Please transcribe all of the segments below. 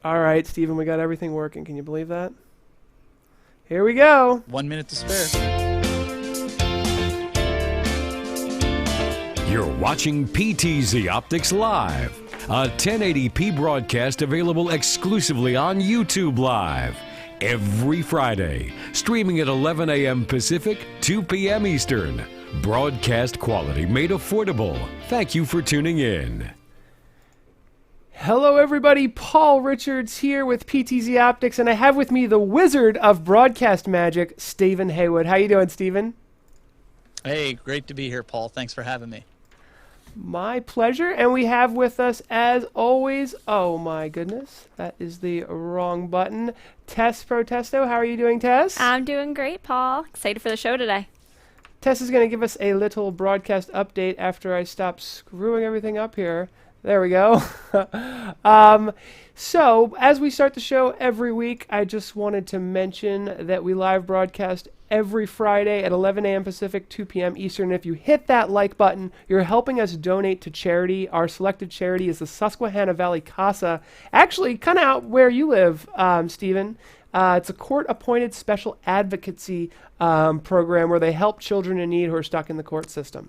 All right, Stephen, we got everything working. Can you believe that? Here we go. 1 minute to spare. You're watching PTZOptics Live, a 1080p broadcast available exclusively on YouTube Live every Friday, streaming at 11 a.m. Pacific, 2 p.m. Eastern. Broadcast quality made affordable. Thank you for tuning in. Hello, everybody. Paul Richards here with PTZOptics, and I have with me the wizard of broadcast magic, Stephen Heywood. How you doing, Stephen? Hey, great to be here, Paul. Thanks for having me. My pleasure. And we have with us, as always, oh my goodness, that is the wrong button, Tess Protesto. How are you doing, Tess? I'm doing great, Paul. Excited for the show today. Tess is going to give us a little broadcast update after I stop screwing everything up here. There we go. So, as we start the show every week, I just wanted to mention that we live broadcast every Friday at 11 a.m. Pacific, 2 p.m. Eastern. If you hit that like button, you're helping us donate to charity. Our selected charity is the Susquehanna Valley CASA, actually kind of out where you live, Stephen. It's a court-appointed special advocacy program where they help children in need who are stuck in the court system.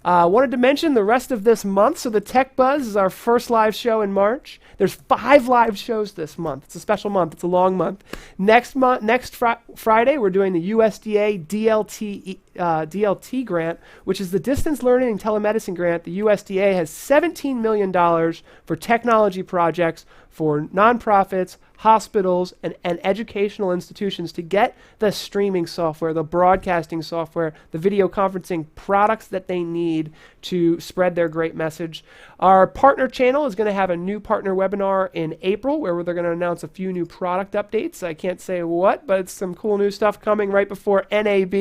Wanted to mention the rest of this month. So the Tech Buzz is our first live show in March. There's 5 live shows this month. It's a special month. It's a long month. Next Friday, we're doing the USDA DLT grant, which is the Distance Learning and Telemedicine grant. The USDA has $17 million for technology projects for nonprofits, hospitals, and educational institutions to get the streaming software, the broadcasting software, the video conferencing products that they need to spread their great message. Our partner channel is going to have a new partner webinar in April where they're going to announce a few new product updates. I can't say what, but it's some cool new stuff coming right before NAB.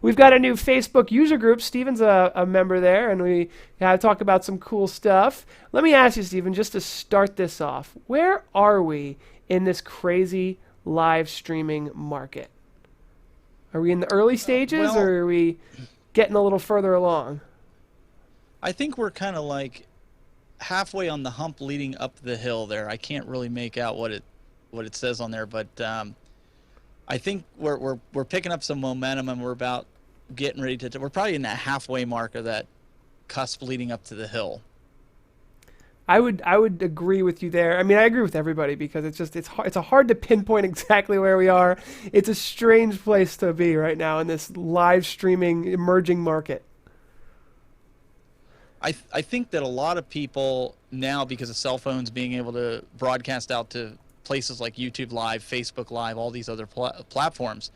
We've got a new Facebook user group. Steven's a member there, and we talk about some cool stuff. Let me ask you, Steven, just to start this off, where are we in this crazy live streaming market? Are we in the early stages, or are we getting a little further along? I think we're kind of like halfway on the hump leading up the hill there. I can't really make out what it says on there, but I think we're picking up some momentum, and we're about getting ready to. We're probably in that halfway mark of that cusp leading up to the hill. I would agree with you there. I mean, I agree with everybody because it's hard to pinpoint exactly where we are. It's a strange place to be right now in this live streaming emerging market. I think that a lot of people now, because of cell phones being able to broadcast out to places like YouTube Live, Facebook Live, all these other platforms,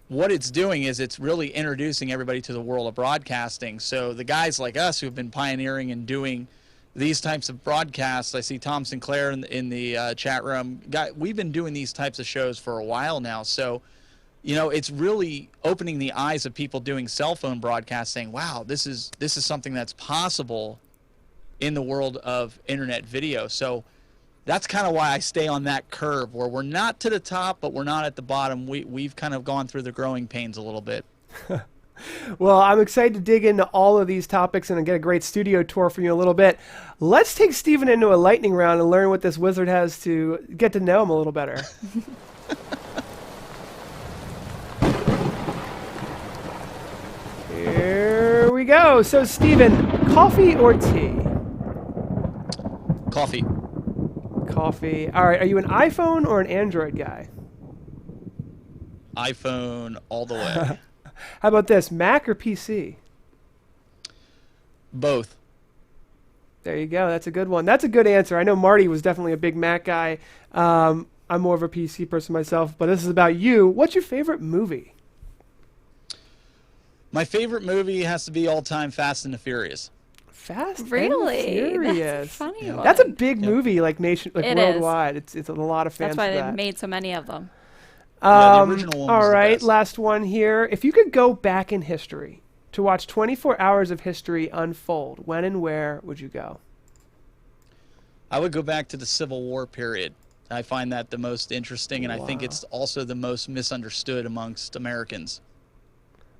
what it's doing is it's really introducing everybody to the world of broadcasting. So the guys like us who have been pioneering and doing these types of broadcasts, I see Tom Sinclair in the chat room. We've been doing these types of shows for a while now. So, it's really opening the eyes of people doing cell phone broadcasting. Wow, this is something that's possible in the world of internet video. So that's kind of why I stay on that curve where we're not to the top, but we're not at the bottom. We've kind of gone through the growing pains a little bit. Well, I'm excited to dig into all of these topics and get a great studio tour from you in a little bit. Let's take Stephen into a lightning round and learn what this wizard has to get to know him a little better. Here we go. So, Stephen, coffee or tea? Coffee. Coffee. All right. Are you an iPhone or an Android guy? iPhone all the way. How about this, Mac or PC? Both. There you go. That's a good one. That's a good answer. I know Marty was definitely a big Mac guy. I'm more of a PC person myself, but this is about you. What's your favorite movie? My favorite movie has to be all-time Fast and the Furious. Fast Really? and Furious. That's a funny one. That's a big movie, like It worldwide. It's a lot of fans. That's why for they that. made so many of them. Yeah, the original one was all the right, best. last one here. If you could go back in history to watch 24 hours of history unfold, when and where would you go? I would go back to the Civil War period. I find that the most interesting, and I think it's also the most misunderstood amongst Americans.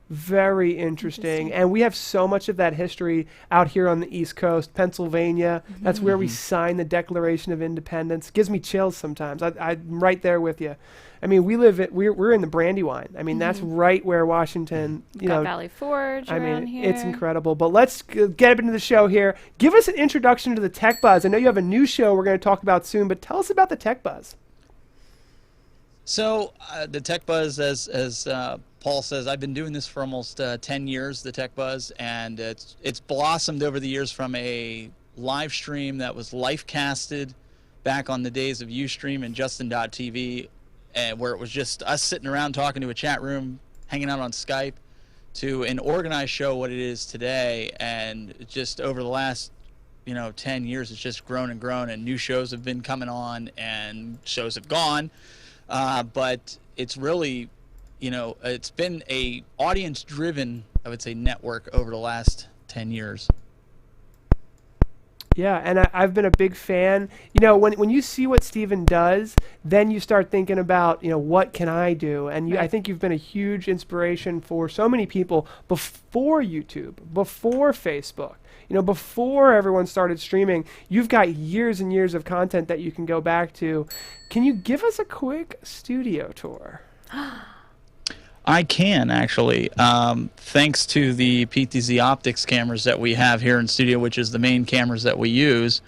Very interesting. And we have so much of that history out here on the East Coast, Pennsylvania. That's where we signed the Declaration of Independence. Gives me chills sometimes. I'm right there with you. I mean, we're in the Brandywine. I mean, that's right where Washington, Valley Forge around here. It's incredible. But let's get into the show here. Give us an introduction to the Tech Buzz. I know you have a new show we're going to talk about soon, but tell us about the Tech Buzz. So the Tech Buzz, as Paul says, I've been doing this for almost 10 years, the Tech Buzz, and it's blossomed over the years from a live stream that was live-casted back on the days of Ustream and Justin.tv, and where it was just us sitting around talking to a chat room, hanging out on Skype, to an organized show, what it is today. And just over the last 10 years, it's just grown and grown, and new shows have been coming on and shows have gone. But it's really, it's been a audience-driven, I would say, network over the last 10 years. Yeah, and I've been a big fan. When you see what Steven does, then you start thinking about, what can I do? And I think you've been a huge inspiration for so many people before YouTube, before Facebook, before everyone started streaming. You've got years and years of content that you can go back to. Can you give us a quick studio tour? I can, actually. Thanks to the PTZOptics cameras that we have here in studio, which is the main cameras that we use.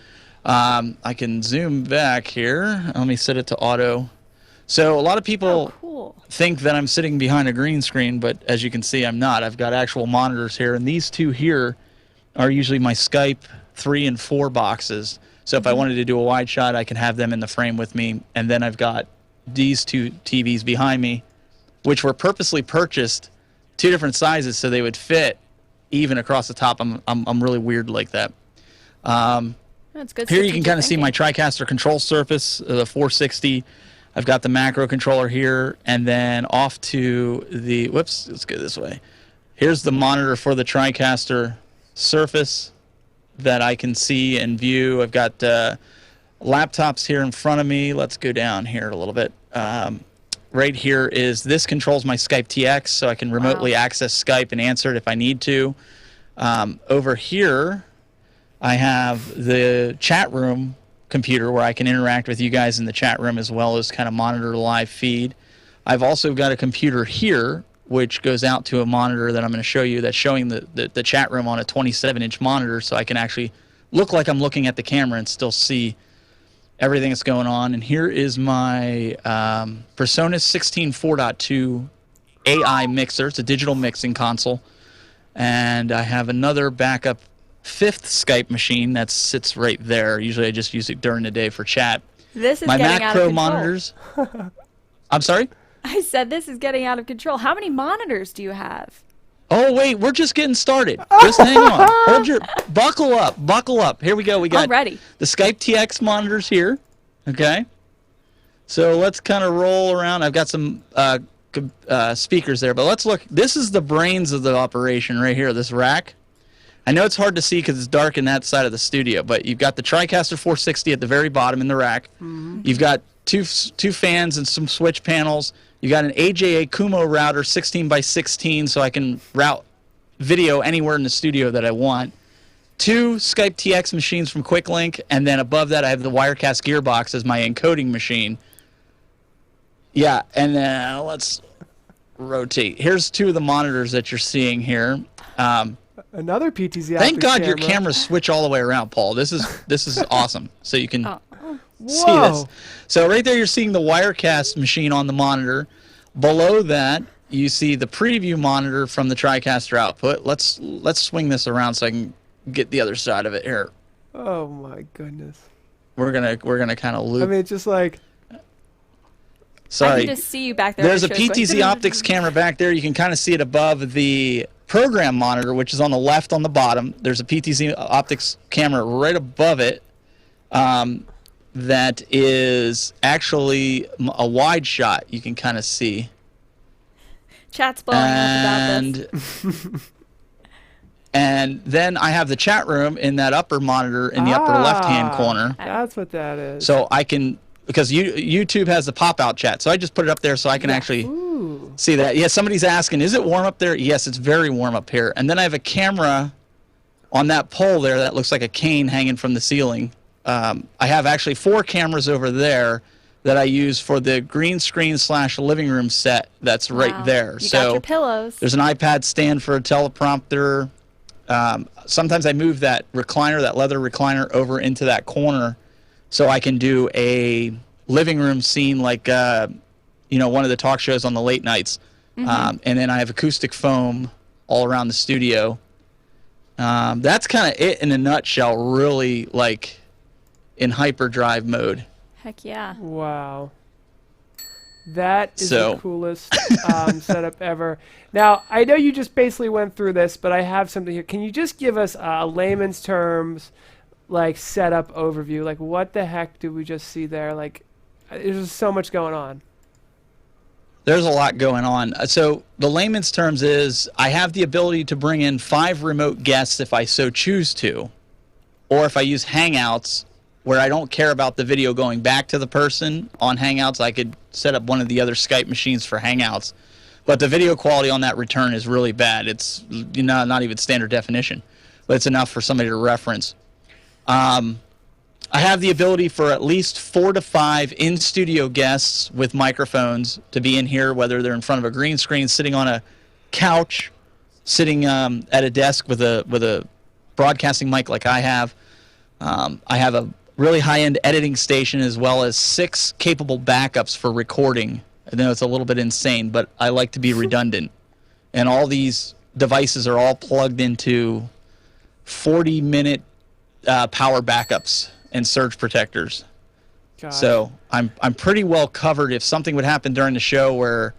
I can zoom back here. Let me set it to auto. So a lot of people think that I'm sitting behind a green screen, but as you can see, I'm not. I've got actual monitors here, and these two here are usually my Skype 3 and 4 boxes. So if I wanted to do a wide shot, I can have them in the frame with me. And then I've got these two TVs behind me, which were purposely purchased 2 different sizes so they would fit even across the top. I'm really weird like that. That's good. Here you can kind of see my TriCaster control surface, the 460. I've got the macro controller here, and then off to the, whoops, let's go this way. Here's the monitor for the TriCaster surface that I can see and view. I've got laptops here in front of me. Let's go down here a little bit. Right here is, this controls my Skype TX, so I can remotely access Skype and answer it if I need to. Over here, I have the chat room computer where I can interact with you guys in the chat room as well as kind of monitor the live feed. I've also got a computer here which goes out to a monitor that I'm going to show you that's showing the chat room on a 27-inch monitor, so I can actually look like I'm looking at the camera and still see everything that's going on. And here is my PreSonus 16 4.2 AI mixer. It's a digital mixing console. And I have another backup 5th Skype machine that sits right there. Usually I just use it during the day for chat. This is my getting Mac out of Pro control. Monitors. I'm sorry? I said this is getting out of control. How many monitors do you have? Oh, wait, we're just getting started. Just hang on. Buckle up. Here we go. We got I'm ready. The Skype TX monitors here. Okay. So let's kind of roll around. I've got some speakers there, but let's look. This is the brains of the operation right here, this rack. I know it's hard to see because it's dark in that side of the studio, but you've got the TriCaster 460 at the very bottom in the rack. You've got two fans and some switch panels. You got an AJA Kumo router 16 by 16, so I can route video anywhere in the studio that I want. 2 Skype TX machines from Quicklink, and then above that I have the Wirecast gearbox as my encoding machine. Yeah, and then let's rotate. Here's 2 of the monitors that you're seeing here. Another PTZOptics Thank God your camera. cameras switch all the way around, Paul. This is awesome. So you can see Whoa. this. So right there you're seeing the Wirecast machine on the monitor. Below that you see the preview monitor from the TriCaster output. Let's swing this around so I can get the other side of it here. Oh my goodness. We're gonna kind of loop. I mean, it's just like, Sorry. I can just see you back there. There's a PTZOptics camera back there. You can kind of see it above the program monitor, which is on the left on the bottom. There's a PTZOptics camera right above it that is actually a wide shot. You can kind of see. Chat's blowing up about this. And then I have the chat room in that upper monitor in the upper left-hand corner. That's what that is. So I can because YouTube has the pop-out chat. So I just put it up there so I can actually see that. Yeah, somebody's asking, is it warm up there? Yes, it's very warm up here. And then I have a camera on that pole there that looks like a cane hanging from the ceiling. I have actually 4 cameras over there that I use for the green screen / living room set that's right there. You got your pillows. There's an iPad stand for a teleprompter. Sometimes I move that recliner, that leather recliner, over into that corner so I can do a living room scene like, one of the talk shows on the late nights. And then I have acoustic foam all around the studio. That's kind of it in a nutshell, really, like in hyperdrive mode. Heck yeah. Wow. That is the coolest setup ever. Now, I know you just basically went through this, but I have something here. Can you just give us a layman's terms, like, setup overview? Like, what the heck did we just see there? Like, there's just so much going on. There's a lot going on. So the layman's terms is I have the ability to bring in 5 remote guests if I so choose to, or if I use Hangouts, where I don't care about the video going back to the person on Hangouts, I could set up one of the other Skype machines for Hangouts. But the video quality on that return is really bad. It's not even standard definition, but it's enough for somebody to reference. I have the ability for at least 4 to 5 in-studio guests with microphones to be in here, whether they're in front of a green screen, sitting on a couch, sitting at a desk with a broadcasting mic like I have. I have a really high-end editing station, as well as 6 capable backups for recording. I know it's a little bit insane, but I like to be redundant. And all these devices are all plugged into 40-minute power backups and surge protectors. Gosh. So I'm pretty well covered. If something would happen during the show where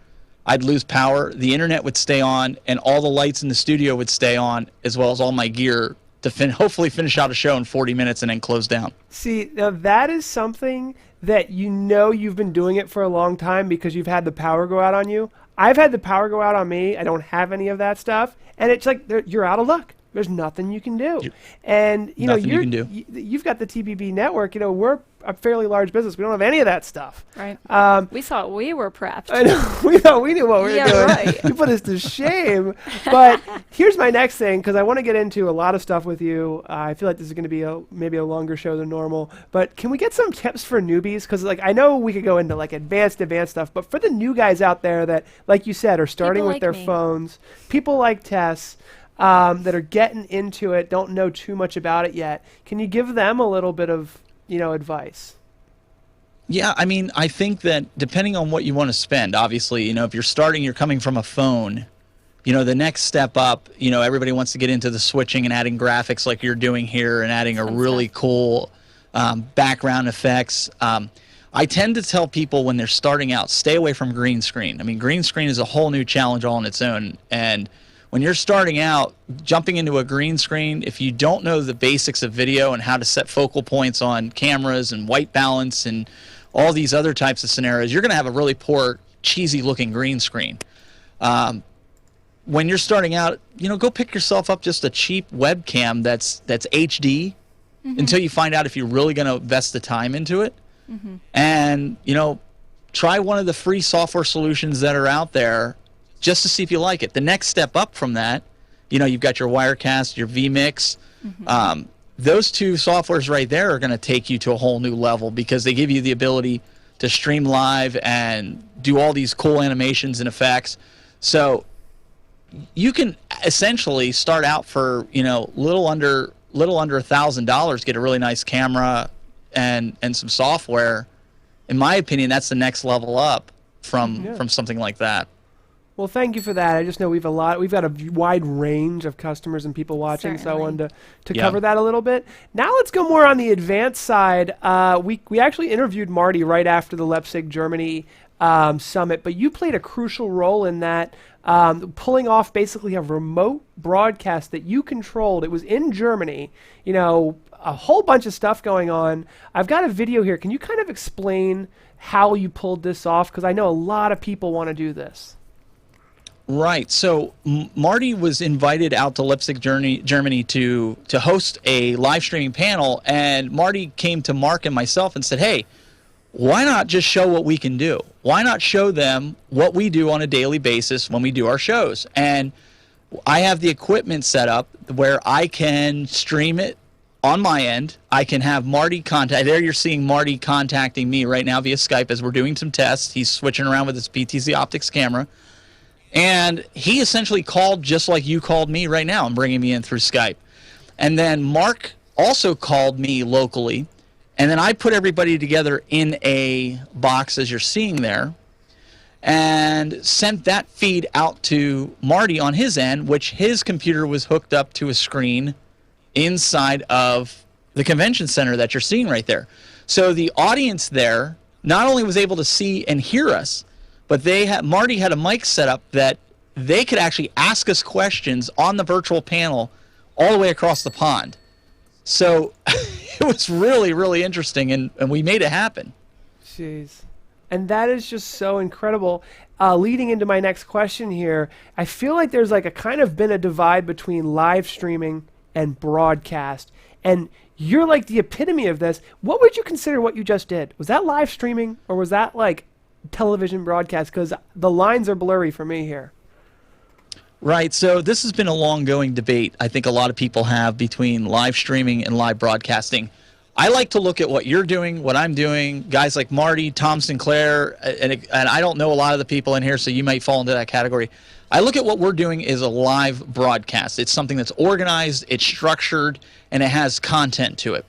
I'd lose power, the internet would stay on, and all the lights in the studio would stay on, as well as all my gear, to hopefully finish out a show in 40 minutes and then close down. See, now that is something that you've been doing it for a long time because you've had the power go out on you. I've had the power go out on me. I don't have any of that stuff. And it's like you're out of luck. There's nothing you can do. And, you've got the TBB network. We're a fairly large business. We don't have any of that stuff. Right. We thought we were prepped. I know. We thought we knew what we were doing. Right. You put us to shame. But here's my next thing, because I want to get into a lot of stuff with you. I feel like this is going to be maybe a longer show than normal. But can we get some tips for newbies? Because I know we could go into advanced stuff. But for the new guys out there that, like you said, are starting with their phones, people like Tess, that are getting into it, don't know too much about it yet. Can you give them a little bit of, advice? Yeah, I think that depending on what you want to spend, obviously, if you're starting, you're coming from a phone, the next step up, everybody wants to get into the switching and adding graphics like you're doing here and adding a really cool background effects. I tend to tell people when they're starting out, stay away from green screen. Green screen is a whole new challenge all on its own. And when you're starting out, jumping into a green screen, if you don't know the basics of video and how to set focal points on cameras and white balance and all these other types of scenarios, you're going to have a really poor, cheesy-looking green screen. When you're starting out, go pick yourself up just a cheap webcam that's HD until you find out if you're really going to invest the time into it. And, try one of the free software solutions that are out there, just to see if you like it. The next step up from that, you've got your Wirecast, your vMix. Those 2 softwares right there are going to take you to a whole new level because they give you the ability to stream live and do all these cool animations and effects. So you can essentially start out for, little under $1,000, get a really nice camera and some software. In my opinion, that's the next level up from something like that. Well, thank you for that. I just know we've got a wide range of customers and people watching, so I wanted to cover that a little bit. Now let's go more on the advanced side. We actually interviewed Marty right after the Leipzig Germany Summit, but you played a crucial role in that, pulling off basically a remote broadcast that you controlled. It was in Germany, a whole bunch of stuff going on. I've got a video here. Can you kind of explain how you pulled this off? Because I know a lot of people want to do this. Right. So Marty was invited out to Leipzig Germany to host a live streaming panel, and Marty came to Mark and myself and said, hey, why not just show what we can do? Why not show them what we do on a daily basis when we do our shows? And I have the equipment set up where I can stream it on my end. I can have Marty contact. There you're seeing Marty contacting me right now via Skype as we're doing some tests. He's switching around with his PTZOptics camera. And he essentially called just like you called me right now and bringing me in through Skype. And then Mark also called me locally. And then I put everybody together in a box, as you're seeing there, and sent that feed out to Marty on his end, which his computer was hooked up to a screen inside of the convention center that you're seeing right there. So the audience there not only was able to see and hear us, but Marty had a mic set up that they could actually ask us questions on the virtual panel all the way across the pond. So it was really, really interesting, and we made it happen. Jeez. And that is just so incredible. Leading into my next question here, I feel like there's like a kind of been a divide between live streaming and broadcast. And you're like the epitome of this. What would you consider what you just did? Was that live streaming or was that like television broadcast? Because the lines are blurry for me here. Right. So this has been a long-going debate I think a lot of people have between live streaming and live broadcasting. I like to look at what you're doing, what I'm doing, guys like Marty, Tom Sinclair, and I don't know a lot of the people in here, so you might fall into that category. I look at what we're doing as a live broadcast. It's something that's organized, it's structured, and it has content to it.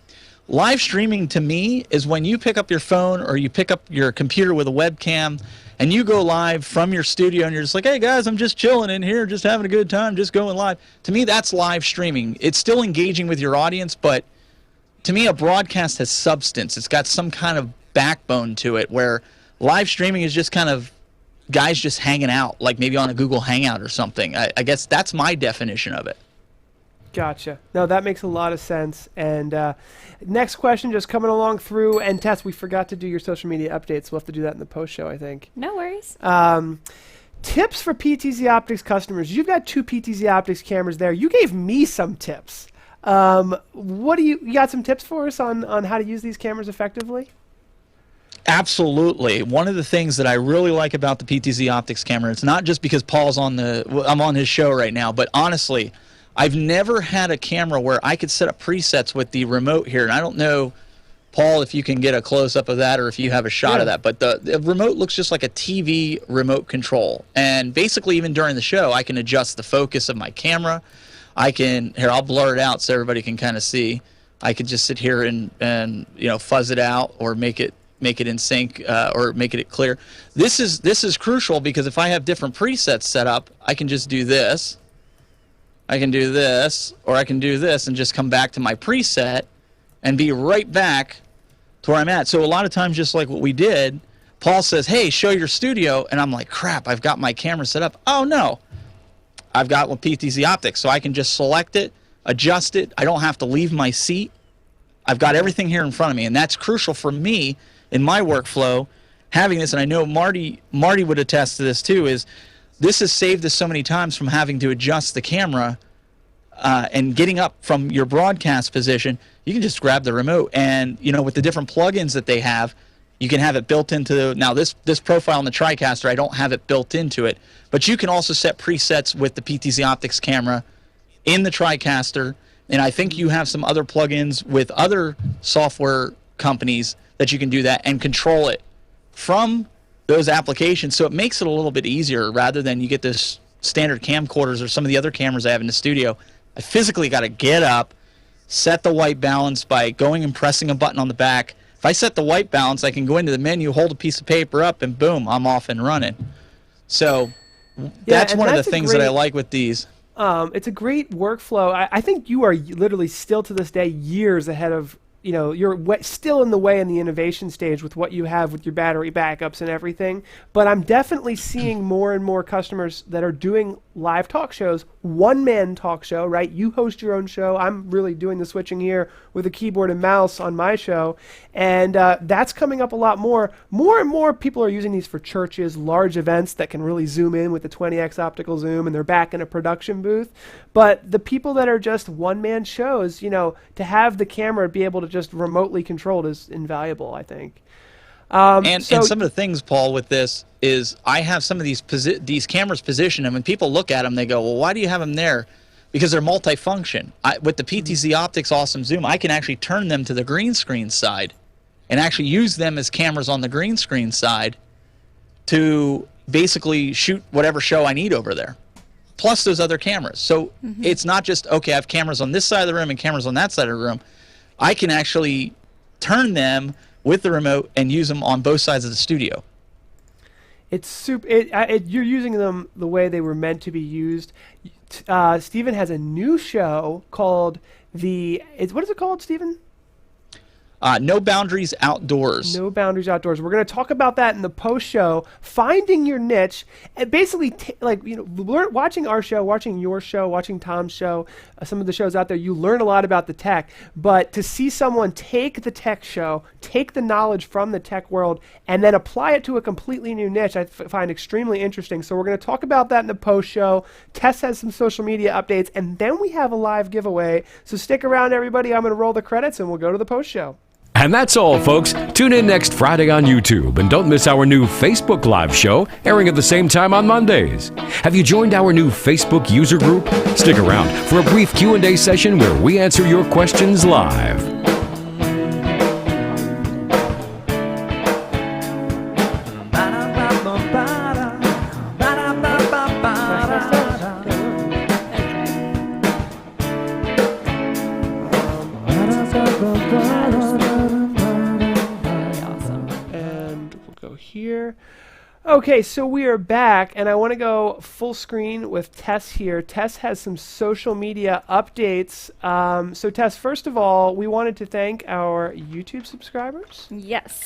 Live streaming to me is when you pick up your phone or you pick up your computer with a webcam and you go live from your studio and you're just like, hey guys, I'm just chilling in here, just having a good time, just going live. To me, that's live streaming. It's still engaging with your audience, but to me, a broadcast has substance. It's got some kind of backbone to it, where live streaming is just kind of guys just hanging out, like maybe on a Google Hangout or something. I guess that's my definition of it. Gotcha. No, that makes a lot of sense. And next question just coming along through. And Tess, we forgot to do your social media updates. We'll have to do that in the post show, I think. No worries. Tips for PTZOptics customers. You've got 2 PTZOptics cameras there. You gave me some tips. What do you got some tips for us on how to use these cameras effectively? Absolutely. One of the things that I really like about the PTZOptics camera, it's not just because I'm on his show right now, but honestly, I've never had a camera where I could set up presets with the remote here. And I don't know, Paul, if you can get a close-up of that or if you have a shot of that. But the remote looks just like a TV remote control. And basically, even during the show, I can adjust the focus of my camera. I'll blur it out so everybody can kind of see. I could just sit here and fuzz it out or make it in sync or make it clear. This is crucial because if I have different presets set up, I can just do this. I can do this, or I can do this and just come back to my preset and be right back to where I'm at. So a lot of times, just like what we did, Paul says, hey, show your studio. And I'm like, crap, I've got my camera set up. Oh, no. I've got one PTZOptics, so I can just select it, adjust it. I don't have to leave my seat. I've got everything here in front of me, and that's crucial for me in my workflow, having this. And I know Marty would attest to this too, is this has saved us so many times from having to adjust the camera and getting up from your broadcast position. You can just grab the remote, and with the different plugins that they have, you can have it built into now this profile on the TriCaster. I don't have it built into it, but you can also set presets with the PTZOptics camera in the TriCaster, and I think you have some other plugins with other software companies that you can do that and control it from those applications. So it makes it a little bit easier rather than you get this standard camcorders or some of the other cameras I have in the studio. I physically got to get up, set the white balance by going and pressing a button on the back. If I set the white balance, I can go into the menu, hold a piece of paper up, and boom, I'm off and running. So that's one of the things that I like with these. It's a great workflow. I think you are literally still to this day years ahead of, you're still in the way in the innovation stage with what you have with your battery backups and everything. But I'm definitely seeing more and more customers that are doing live talk shows, one-man talk show, right? You host your own show. I'm really doing the switching here with a keyboard and mouse on my show. And that's coming up a lot more. More and more people are using these for churches, large events that can really zoom in with the 20x optical zoom, and they're back in a production booth. But the people that are just one-man shows, to have the camera be able to just remotely controlled is invaluable, I think. And so some of the things, Paul, with this is I have some of these cameras positioned, and when people look at them, they go, well, why do you have them there? Because they're multifunction. With the PTZOptics Awesome Zoom, I can actually turn them to the green screen side and actually use them as cameras on the green screen side to basically shoot whatever show I need over there, plus those other cameras. So it's not just, okay, I have cameras on this side of the room and cameras on that side of the room. I can actually turn them with the remote and use them on both sides of the studio. it's super. You're using them the way they were meant to be used. Stephen has a new show called what is it called, Stephen? No Boundaries Outdoors. No Boundaries Outdoors. We're going to talk about that in the post show. Finding your niche, and basically, watching our show, watching your show, watching Tom's show, some of the shows out there, you learn a lot about the tech. But to see someone take the tech show, take the knowledge from the tech world, and then apply it to a completely new niche, I find extremely interesting. So we're going to talk about that in the post show. Tess has some social media updates, and then we have a live giveaway. So stick around, everybody. I'm going to roll the credits, and we'll go to the post show. And that's all, folks. Tune in next Friday on YouTube, and don't miss our new Facebook Live show, airing at the same time on Mondays. Have you joined our new Facebook user group? Stick around for a brief Q&A session where we answer your questions live. Here. Okay, so we are back, and I want to go full screen with Tess here. Tess has some social media updates. So Tess, first of all, we wanted to thank our YouTube subscribers. Yes.